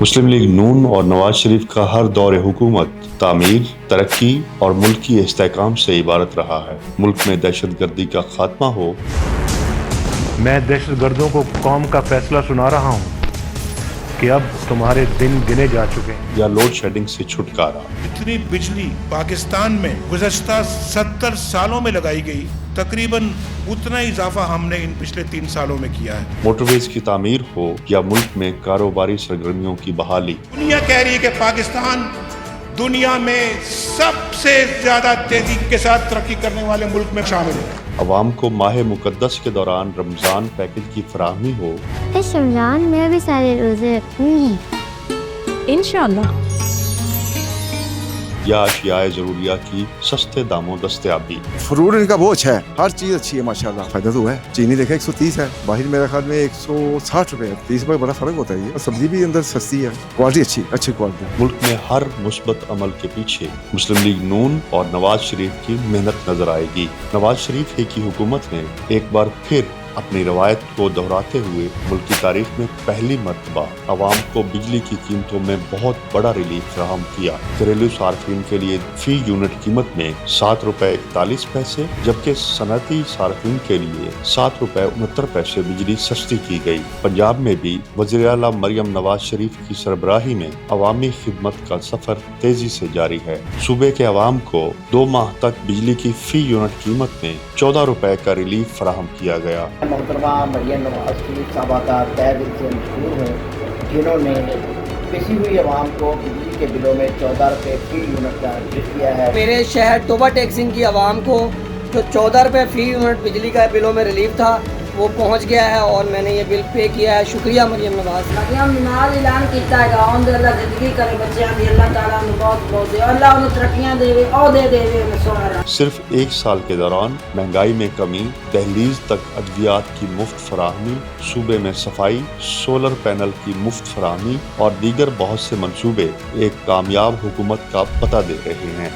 मुस्लिम league नून और नवाज शरीफ का हर दौर हुकूमत तामीर, तरक्की और मुल्की इस्तेहकाम से इबारत रहा है। मुल्क में दहशतगर्दी का खात्मा हो। मैं दहशतगर्दों को कौम का फैसला सुना रहा हूँ कि अब तुम्हारे दिन गिने जा चुके हैं। या लोड शेडिंग से छुटकारा। इतनी बिजली पाकिस्तान में गुज़श्ता 70 सालों में लगाई गई, तकरीबन उतना इजाफा हमने इन पिछले 3 सालों में किया है। मोटरवेज की तामीर हो या मुल्क में कारोबारी सरगर्मियों की बहाली। दुनिया कह रही है कि पाकिस्तान दुनिया में सबसे ज्यादा तेजी के साथ तरक्की करने वाले मुल्क में शामिल है। अवाम को माह मुकद्दस के दौरान रमजान पैकेज की फराहमी हो। इस रमजान में भी सारे रोजे रखूंगी इंशाअल्लाह। या अशियाए जरूरिया की सस्ते दामों दस्तयाबी। फ्रूट इनका बहुत अच्छा है, हर चीज अच्छी है माशाल्लाह। फायदा तो है। चीनी देखे 130 है, बाहर मेरे ख्याल में 160 रुपए है। 30 रुपए बड़ा फर्क होता है। सब्जी भी अंदर सस्ती है, क्वालिटी अच्छी क्वालिटी। मुल्क में हर मुस्बत अमल के पीछे मुस्लिम लीग नून और नवाज शरीफ की मेहनत नजर आएगी। नवाज शरीफ की हुकूमत ने एक बार फिर अपनी रवायत को दोहराते हुए मुल्क की तारीख में पहली मर्तबा अवाम को बिजली की कीमतों में बहुत बड़ा रिलीफ फराहम किया। घरेलू सार्फिन के लिए फी यूनिट कीमत में 7 रुपए 41 पैसे, जबकि सनती सार्फिन के लिए 7 रुपए 69 पैसे बिजली सस्ती की गई। पंजाब में भी वज़ीर आला मरियम नवाज शरीफ की सरबराही में अवामी खिदमत का सफर तेजी से जारी है। सूबे के अवाम को 2 माह तक बिजली की फी यूनिट कीमत में 14 रुपए का रिलीफ फराहम किया गया। मोहतरमा मरियम नवाज शरीफ साहबा का तय दिल से मशहूर है, जिन्होंने पिसी हुई आवाम को बिजली के बिलों में 14 रुपये फी यूनिट का रिलीफ किया है। मेरे शहर तोबा टैक्सिंग की आवाम को जो 14 रुपये फी यूनिट बिजली का बिलों में रिलीफ था वो पहुंच गया है और मैंने ये बिल पे किया है। शुक्रिया मरियम नवाज। हम नमाज ऐलान किया है गाँव दे अल्लाह जिंदगी करे बच्चों की, अल्लाह ताला ने बहुत दे, अल्लाह उन्हें तरक्कियां देवे और दे देवे उन्हें सोना। सिर्फ 1 साल के दौरान महंगाई में कमी, दहलीज तक अद्वियात की मुफ्त फराहमी, सूबे में सफाई, सोलर पैनल की मुफ्त फराहमी और दीगर बहुत से मंसूबे एक कामयाब हुकूमत का पता दे रहे हैं।